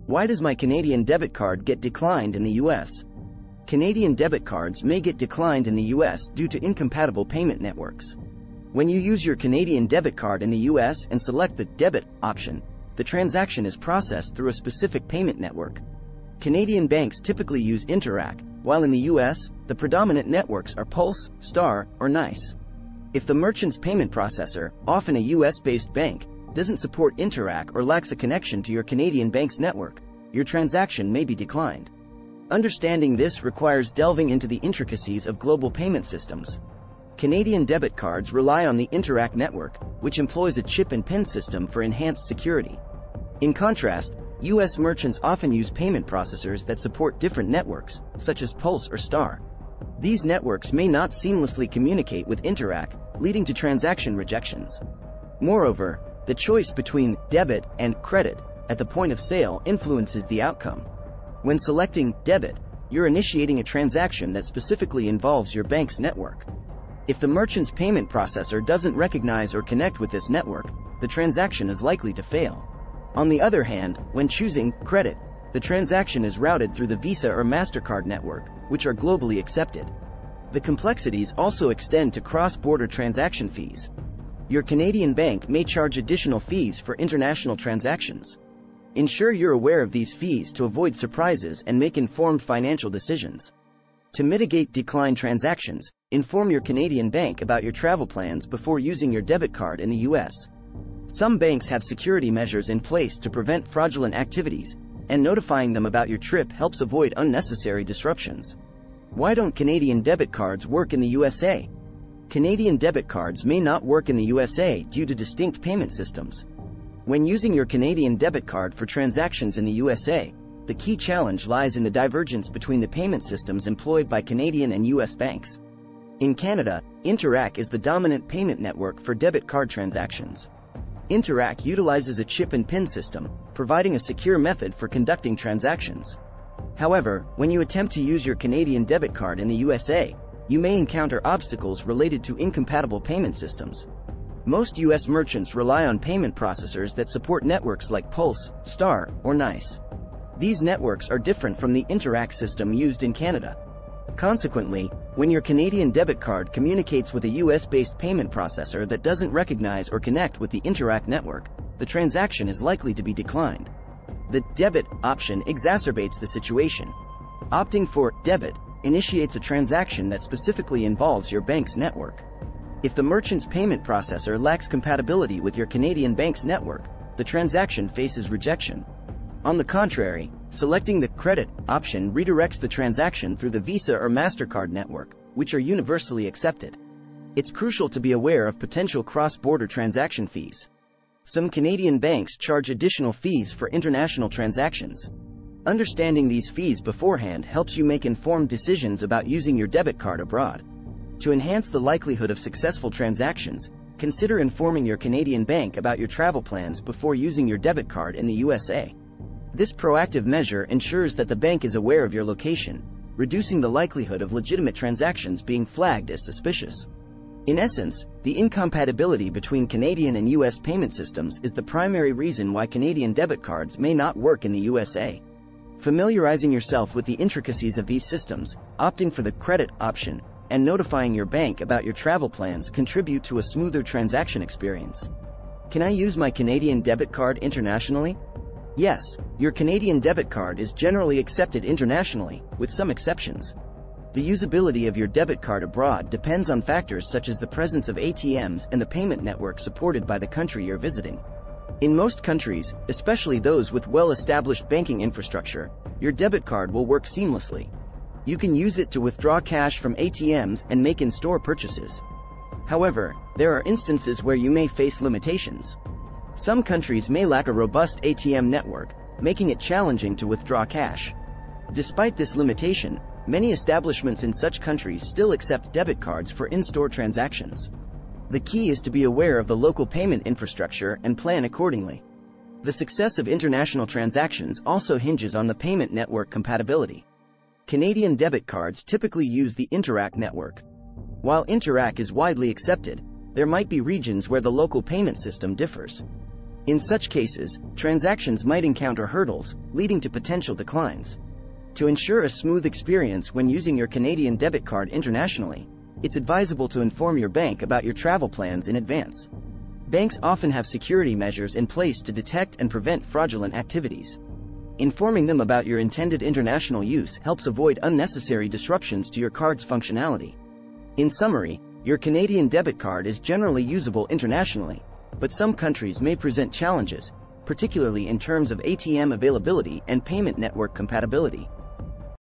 Why does my Canadian debit card get declined in the US? Canadian debit cards may get declined in the US due to incompatible payment networks. When you use your Canadian debit card in the US and select the Debit option, the transaction is processed through a specific payment network. Canadian banks typically use Interac, while in the US, the predominant networks are Pulse, Star, or NICE. If the merchant's payment processor, often a US-based bank, doesn't support Interac or lacks a connection to your Canadian bank's network, your transaction may be declined. Understanding this requires delving into the intricacies of global payment systems. Canadian debit cards rely on the Interac network, which employs a chip and PIN system for enhanced security. In contrast, US merchants often use payment processors that support different networks, such as Pulse or Star. These networks may not seamlessly communicate with Interac, leading to transaction rejections. Moreover, the choice between debit and credit at the point of sale influences the outcome. When selecting debit, you're initiating a transaction that specifically involves your bank's network. If the merchant's payment processor doesn't recognize or connect with this network, the transaction is likely to fail. On the other hand, when choosing credit, the transaction is routed through the Visa or MasterCard network, which are globally accepted. The complexities also extend to cross-border transaction fees. Your Canadian bank may charge additional fees for international transactions. Ensure you're aware of these fees to avoid surprises and make informed financial decisions. To mitigate declined transactions, inform your Canadian bank about your travel plans before using your debit card in the US. Some banks have security measures in place to prevent fraudulent activities, and notifying them about your trip helps avoid unnecessary disruptions. Why don't Canadian debit cards work in the USA? Canadian debit cards may not work in the USA due to distinct payment systems. When using your Canadian debit card for transactions in the USA, the key challenge lies in the divergence between the payment systems employed by Canadian and US banks. In Canada, Interac is the dominant payment network for debit card transactions. Interac utilizes a chip and PIN system, providing a secure method for conducting transactions. However, when you attempt to use your Canadian debit card in the USA, you may encounter obstacles related to incompatible payment systems. Most US merchants rely on payment processors that support networks like Pulse, Star, or NICE. These networks are different from the Interac system used in Canada. Consequently, when your Canadian debit card communicates with a US-based payment processor that doesn't recognize or connect with the Interac network, the transaction is likely to be declined. The Debit option exacerbates the situation. Opting for Debit initiates a transaction that specifically involves your bank's network. If the merchant's payment processor lacks compatibility with your Canadian bank's network, the transaction faces rejection. On the contrary, selecting the Credit option redirects the transaction through the Visa or MasterCard network, which are universally accepted. It's crucial to be aware of potential cross-border transaction fees. Some Canadian banks charge additional fees for international transactions. Understanding these fees beforehand helps you make informed decisions about using your debit card abroad. To enhance the likelihood of successful transactions, consider informing your Canadian bank about your travel plans before using your debit card in the USA. This proactive measure ensures that the bank is aware of your location, reducing the likelihood of legitimate transactions being flagged as suspicious. In essence, the incompatibility between Canadian and US payment systems is the primary reason why Canadian debit cards may not work in the USA. Familiarizing yourself with the intricacies of these systems, opting for the Credit option, and notifying your bank about your travel plans contribute to a smoother transaction experience. Can I use my Canadian debit card internationally? Yes, your Canadian debit card is generally accepted internationally, with some exceptions. The usability of your debit card abroad depends on factors such as the presence of ATMs and the payment network supported by the country you're visiting. In most countries, especially those with well-established banking infrastructure, your debit card will work seamlessly. You can use it to withdraw cash from ATMs and make in-store purchases. However, there are instances where you may face limitations. Some countries may lack a robust ATM network, making it challenging to withdraw cash. Despite this limitation, many establishments in such countries still accept debit cards for in-store transactions. The key is to be aware of the local payment infrastructure and plan accordingly. The success of international transactions also hinges on the payment network compatibility. Canadian debit cards typically use the Interac network. While Interac is widely accepted, there might be regions where the local payment system differs. In such cases, transactions might encounter hurdles, leading to potential declines. To ensure a smooth experience when using your Canadian debit card internationally, it's advisable to inform your bank about your travel plans in advance. Banks often have security measures in place to detect and prevent fraudulent activities. Informing them about your intended international use helps avoid unnecessary disruptions to your card's functionality. In summary, your Canadian debit card is generally usable internationally, but some countries may present challenges, particularly in terms of ATM availability and payment network compatibility.